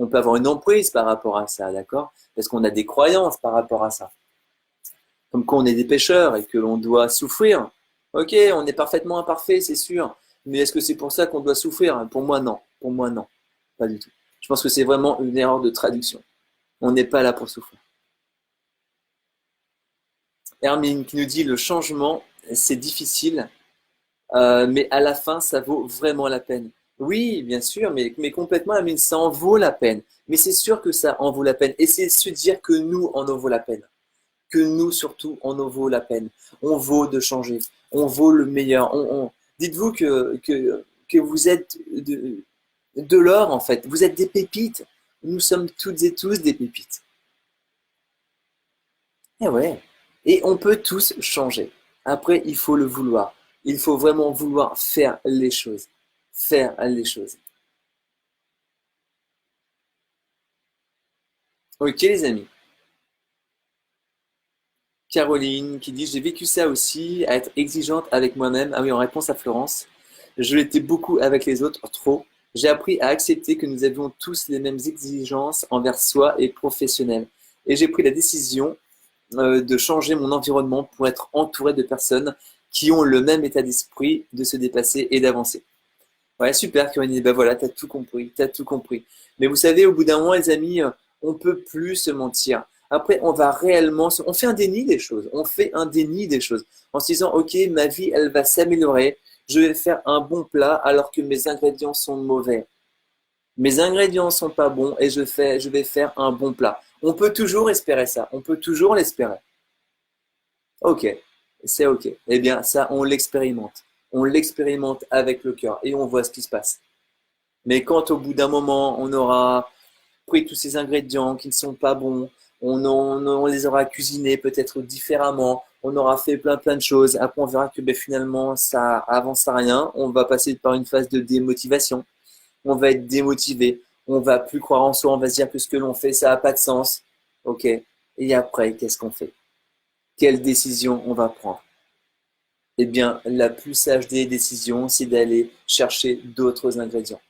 On peut avoir une emprise par rapport à ça, d'accord? Parce qu'on a des croyances par rapport à ça. Comme quand on est des pécheurs et que l'on doit souffrir. Ok, on est parfaitement imparfait, c'est sûr. Mais est-ce que c'est pour ça qu'on doit souffrir? Pour moi, non. Pour moi, non. Pas du tout. Je pense que c'est vraiment une erreur de traduction. On n'est pas là pour souffrir. Hermine qui nous dit le changement, c'est difficile, mais à la fin, ça vaut vraiment la peine. Oui, bien sûr, mais complètement, Hermine, ça en vaut la peine. Mais c'est sûr que ça en vaut la peine. Et c'est se dire que nous en vaut la peine. Que nous, surtout, on en vaut la peine. On vaut de changer. On vaut le meilleur. Dites-vous que vous êtes de l'or, en fait. Vous êtes des pépites. Nous sommes toutes et tous des pépites. Eh ouais. Et on peut tous changer. Après, il faut le vouloir. Il faut vraiment vouloir faire les choses. Faire les choses. Ok, les amis. Caroline qui dit j'ai vécu ça aussi, à être exigeante avec moi-même. Ah oui, en réponse à Florence. Je l'étais beaucoup avec les autres, trop. J'ai appris à accepter que nous avions tous les mêmes exigences envers soi et professionnelles. Et j'ai pris la décision de changer mon environnement pour être entouré de personnes qui ont le même état d'esprit de se dépasser et d'avancer. Ouais, super, Corinne. Ben voilà, t'as tout compris, t'as tout compris. Mais vous savez, au bout d'un moment, les amis, on peut plus se mentir. Après, on va réellement, on fait un déni des choses. On fait un déni des choses en se disant, ok, ma vie, elle va s'améliorer. Je vais faire un bon plat alors que mes ingrédients sont mauvais. Mes ingrédients sont pas bons et je vais faire un bon plat. On peut toujours espérer ça. On peut toujours l'espérer. Ok, c'est ok. Eh bien, ça, on l'expérimente. On l'expérimente avec le cœur et on voit ce qui se passe. Mais quand au bout d'un moment, on aura pris tous ces ingrédients qui ne sont pas bons, on les aura cuisinés peut-être différemment, on aura fait plein de choses. Après, on verra que ben, finalement, ça avance à rien. On va passer par une phase de démotivation. On va être démotivé. On va plus croire en soi. On va se dire que ce que l'on fait, ça n'a pas de sens. Ok. Et après, qu'est-ce qu'on fait? Quelle décision on va prendre? Eh bien, la plus sage des décisions, c'est d'aller chercher d'autres ingrédients.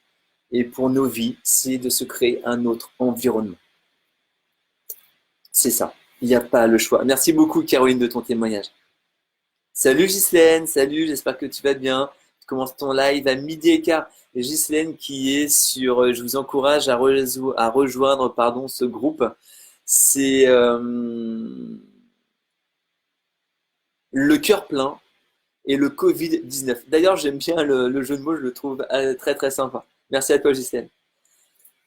Et pour nos vies, c'est de se créer un autre environnement. C'est ça. Il n'y a pas le choix. Merci beaucoup, Caroline, de ton témoignage. Salut Ghislaine, salut, j'espère que tu vas bien. Je commence ton live à midi et quart. Et Ghislaine qui est sur, je vous encourage à rejoindre pardon, ce groupe. C'est le cœur plein et le Covid-19. D'ailleurs, j'aime bien le jeu de mots, je le trouve très très sympa. Merci à toi, Ghislaine.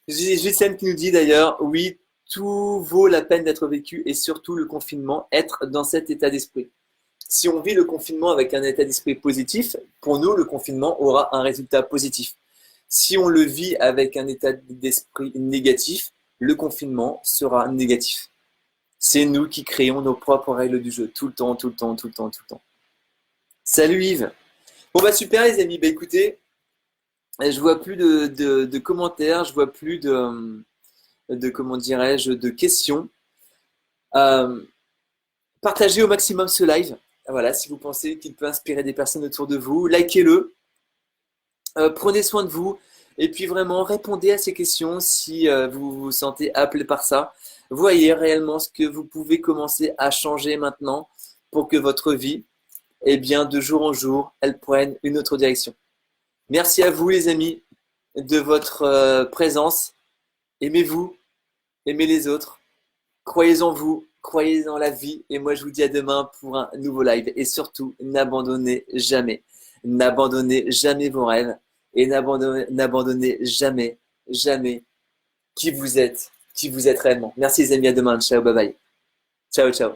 Ghislaine qui nous dit d'ailleurs, oui, tout vaut la peine d'être vécu et surtout le confinement, être dans cet état d'esprit. Si on vit le confinement avec un état d'esprit positif, pour nous, le confinement aura un résultat positif. Si on le vit avec un état d'esprit négatif, le confinement sera négatif. C'est nous qui créons nos propres règles du jeu, tout le temps, tout le temps, tout le temps, tout le temps. Salut Yves. Bon bah super les amis, bah écoutez, je vois plus de commentaires, je vois plus de comment dirais-je, de questions. Euh, Partagez au maximum ce live. Voilà, si vous pensez qu'il peut inspirer des personnes autour de vous, likez-le, prenez soin de vous et puis vraiment répondez à ces questions si vous vous sentez appelé par ça. Voyez réellement ce que vous pouvez commencer à changer maintenant pour que votre vie, eh bien, de jour en jour, elle prenne une autre direction. Merci à vous les amis. de votre présence. Aimez-vous, aimez les autres. Croyez en vous, croyez en la vie. Et moi, je vous dis à demain pour un nouveau live. Et surtout, n'abandonnez jamais. N'abandonnez jamais vos rêves. Et n'abandonnez jamais, jamais qui vous êtes réellement. Merci les amis, à demain. Ciao, bye bye. Ciao, ciao.